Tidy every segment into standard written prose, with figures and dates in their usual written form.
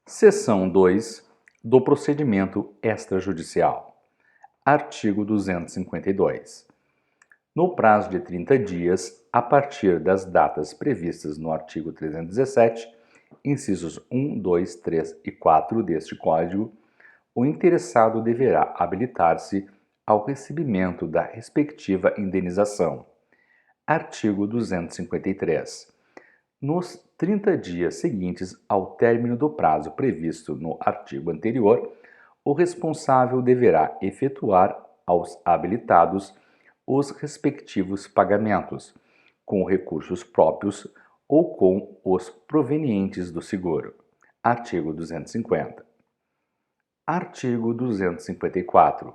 Seção 2 do procedimento extrajudicial. Artigo 252. No prazo de 30 dias, a partir das datas previstas no artigo 317, incisos 1, 2, 3 e 4 deste Código, o interessado deverá habilitar-se ao recebimento da respectiva indenização. Artigo 253. Nos 30 dias seguintes ao término do prazo previsto no artigo anterior, o responsável deverá efetuar aos habilitados os respectivos pagamentos, com recursos próprios ou com os provenientes do seguro. Artigo 250. Artigo 254.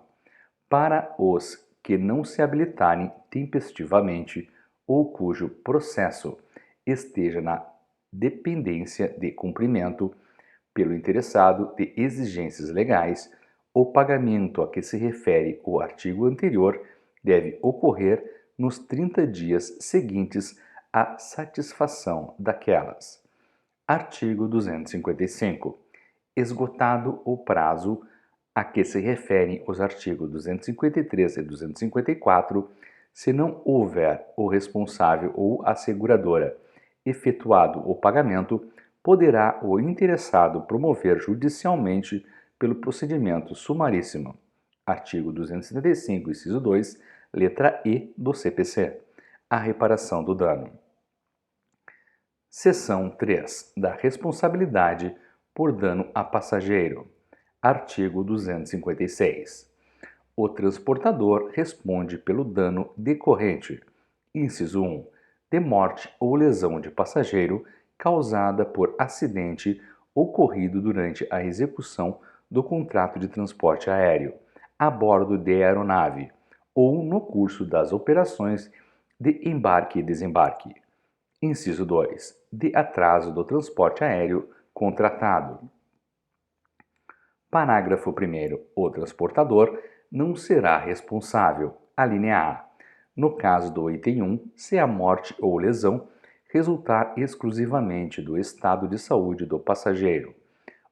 Para os que não se habilitarem tempestivamente ou cujo processo esteja na dependência de cumprimento pelo interessado de exigências legais, o pagamento a que se refere o artigo anterior deve ocorrer nos 30 dias seguintes à satisfação daquelas. Artigo 255. Esgotado o prazo a que se referem os artigos 253 e 254, se não houver o responsável ou a seguradora efetuado o pagamento, poderá o interessado promover judicialmente pelo procedimento sumaríssimo. Artigo 275, inciso 2, letra E do CPC. A reparação do dano. Seção 3 da responsabilidade por dano a passageiro. Artigo 256. O transportador responde pelo dano decorrente. Inciso 1. De morte ou lesão de passageiro causada por acidente ocorrido durante a execução do contrato de transporte aéreo, a bordo de aeronave, ou no curso das operações de embarque e desembarque. Inciso 2. De atraso do transporte aéreo contratado. Parágrafo 1º. O transportador não será responsável. Alínea A. No caso do item 1, se a morte ou lesão resultar exclusivamente do estado de saúde do passageiro,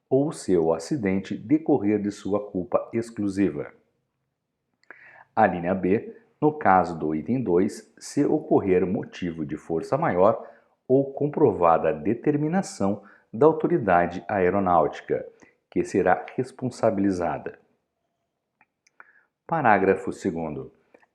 ou se o acidente decorrer de sua culpa exclusiva. Alínea B. No caso do item 2, se ocorrer motivo de força maior ou comprovada determinação da autoridade aeronáutica, que será responsabilizada. Parágrafo 2º.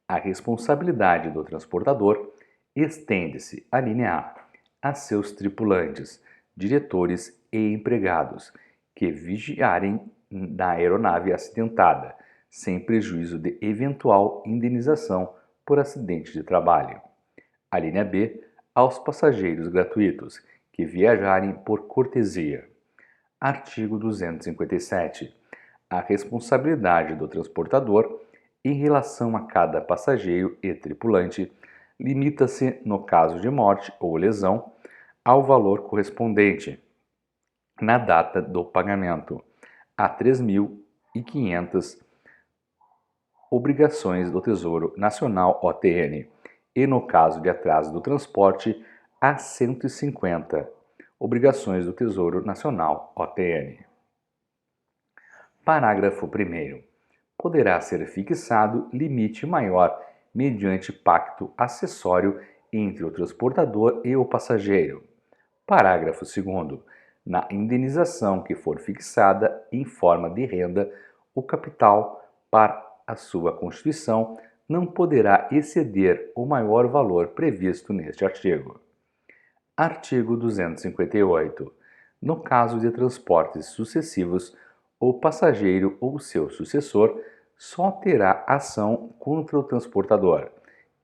A responsabilidade do transportador estende-se, alínea A, a seus tripulantes, diretores e empregados que vigiarem da aeronave acidentada, sem prejuízo de eventual indenização por acidente de trabalho. Alínea B, aos passageiros gratuitos que viajarem por cortesia. Artigo 257. A responsabilidade do transportador em relação a cada passageiro e tripulante limita-se, no caso de morte ou lesão, ao valor correspondente, na data do pagamento, a 3.500 obrigações do Tesouro Nacional OTN e, no caso de atraso do transporte, a 150 obrigações do Tesouro Nacional OTN. Parágrafo 1º. Poderá ser fixado limite maior mediante pacto acessório entre o transportador e o passageiro. Parágrafo 2º. Na indenização que for fixada em forma de renda, o capital, para a sua constituição, não poderá exceder o maior valor previsto neste artigo. Artigo 258. No caso de transportes sucessivos, o passageiro ou seu sucessor só terá ação contra o transportador,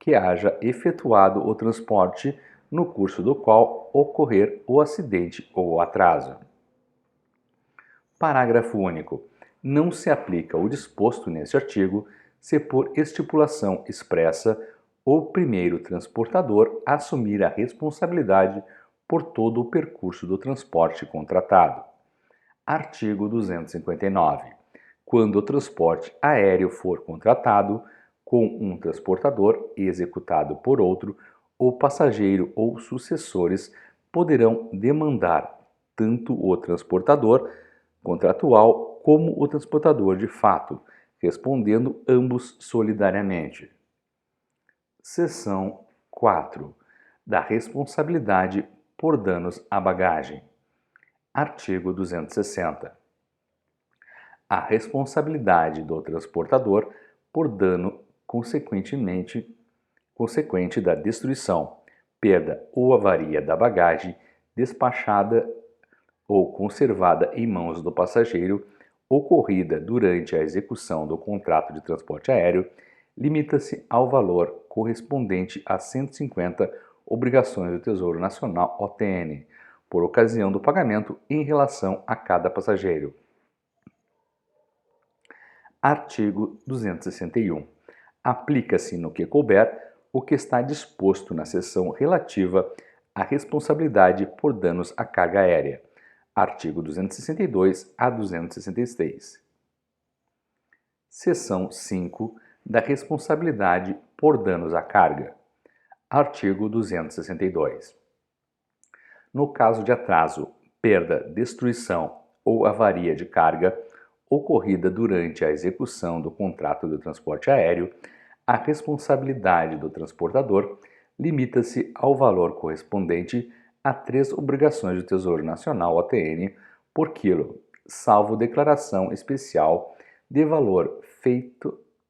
que haja efetuado o transporte no curso do qual ocorrer o acidente ou o atraso. Parágrafo único. Não se aplica o disposto neste artigo se por estipulação expressa o primeiro transportador assumir a responsabilidade por todo o percurso do transporte contratado. Artigo 259. Quando o transporte aéreo for contratado com um transportador e executado por outro, o passageiro ou sucessores poderão demandar tanto o transportador contratual como o transportador de fato, respondendo ambos solidariamente. Seção 4. Da responsabilidade por danos à bagagem. Artigo 260. A responsabilidade do transportador por dano consequente da destruição, perda ou avaria da bagagem despachada ou conservada em mãos do passageiro, ocorrida durante a execução do contrato de transporte aéreo, limita-se ao valor correspondente a 150 obrigações do Tesouro Nacional OTN, por ocasião do pagamento em relação a cada passageiro. Artigo 261. Aplica-se no que couber o que está disposto na seção relativa à responsabilidade por danos à carga aérea. Artigo 262 a 266. Seção 5 da responsabilidade por danos à carga. Artigo 262. No caso de atraso, perda, destruição ou avaria de carga ocorrida durante a execução do contrato de transporte aéreo, a responsabilidade do transportador limita-se ao valor correspondente a 3 obrigações do Tesouro Nacional OTN por quilo, salvo declaração especial de valor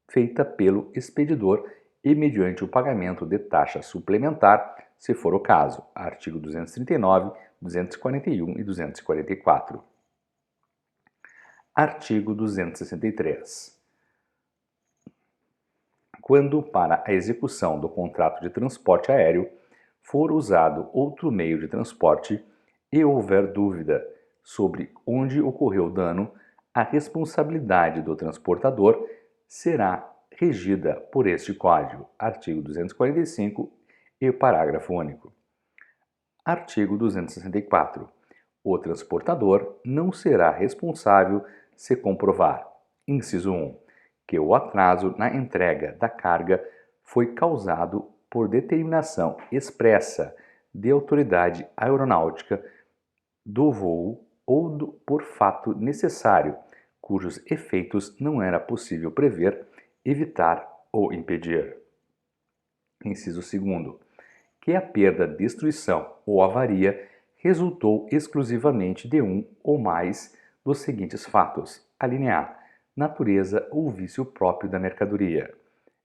feita pelo expedidor e mediante o pagamento de taxa suplementar, se for o caso. Artigo 239, 241 e 244. Artigo 263. Quando para a execução do contrato de transporte aéreo for usado outro meio de transporte e houver dúvida sobre onde ocorreu o dano, a responsabilidade do transportador será regida por este Código, artigo 245 e parágrafo único. Artigo 264. O transportador não será responsável se comprovar, inciso 1, que o atraso na entrega da carga foi causado por determinação expressa de autoridade aeronáutica do voo ou por fato necessário, cujos efeitos não era possível prever, evitar ou impedir. Inciso 2, que a perda, destruição ou avaria resultou exclusivamente de um ou mais dos seguintes fatos. Alínea A, natureza ou vício próprio da mercadoria.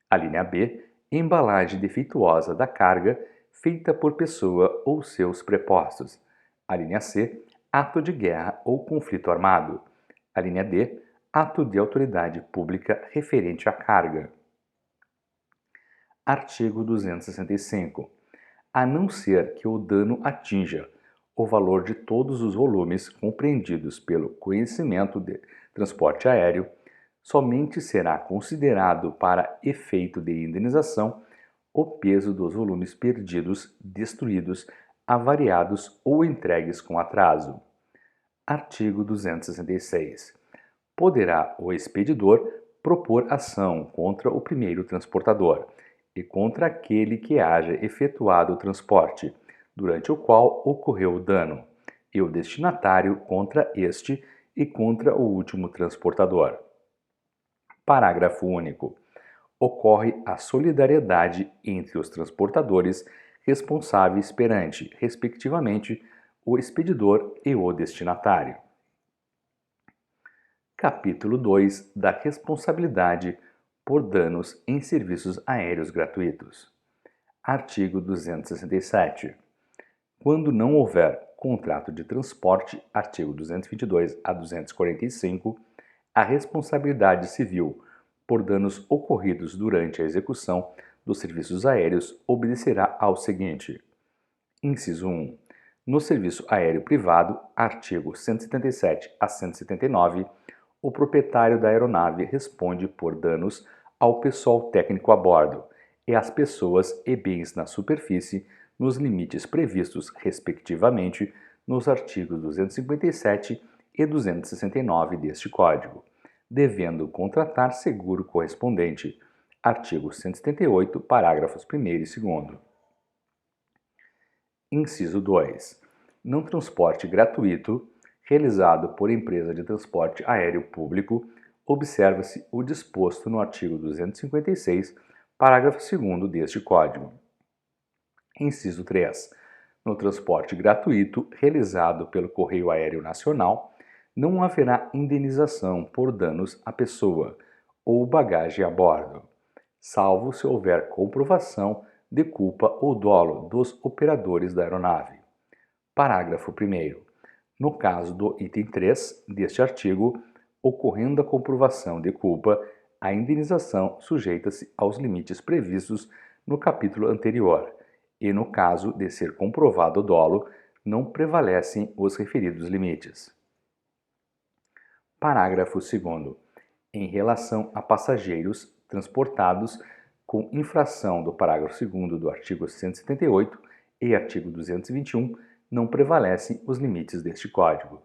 Alínea B, embalagem defeituosa da carga feita por pessoa ou seus prepostos. Alínea C, ato de guerra ou conflito armado. Alínea D, ato de autoridade pública referente à carga. Artigo 265. A não ser que o dano atinja o valor de todos os volumes compreendidos pelo conhecimento de transporte aéreo, somente será considerado para efeito de indenização o peso dos volumes perdidos, destruídos, avariados ou entregues com atraso. Artigo 266. Poderá o expedidor propor ação contra o primeiro transportador e contra aquele que haja efetuado o transporte, durante o qual ocorreu o dano, e o destinatário contra este e contra o último transportador. Parágrafo único. Ocorre a solidariedade entre os transportadores responsáveis perante, respectivamente, o expedidor e o destinatário. Capítulo 2 da responsabilidade por danos em serviços aéreos gratuitos. Artigo 267. Quando não houver contrato de transporte, artigo 222 a 245, a responsabilidade civil por danos ocorridos durante a execução dos serviços aéreos obedecerá ao seguinte. Inciso 1. No serviço aéreo privado, artigo 177 a 179, o proprietário da aeronave responde por danos ao pessoal técnico a bordo e às pessoas e bens na superfície nos limites previstos, respectivamente, nos artigos 257 e 269 deste Código, devendo contratar seguro correspondente. Artigo 178, parágrafos 1º e 2º. Inciso 2. No transporte gratuito, realizado por empresa de transporte aéreo público, observa-se o disposto no artigo 256, parágrafo 2º deste Código. Inciso 3. No transporte gratuito realizado pelo Correio Aéreo Nacional, não haverá indenização por danos à pessoa ou bagagem a bordo, salvo se houver comprovação de culpa ou dolo dos operadores da aeronave. Parágrafo 1º. No caso do item 3 deste artigo, ocorrendo a comprovação de culpa, a indenização sujeita-se aos limites previstos no capítulo anterior e, no caso de ser comprovado o dolo, não prevalecem os referidos limites. Parágrafo 2º. Em relação a passageiros transportados com infração do parágrafo 2º do artigo 178 e artigo 221, não prevalecem os limites deste Código.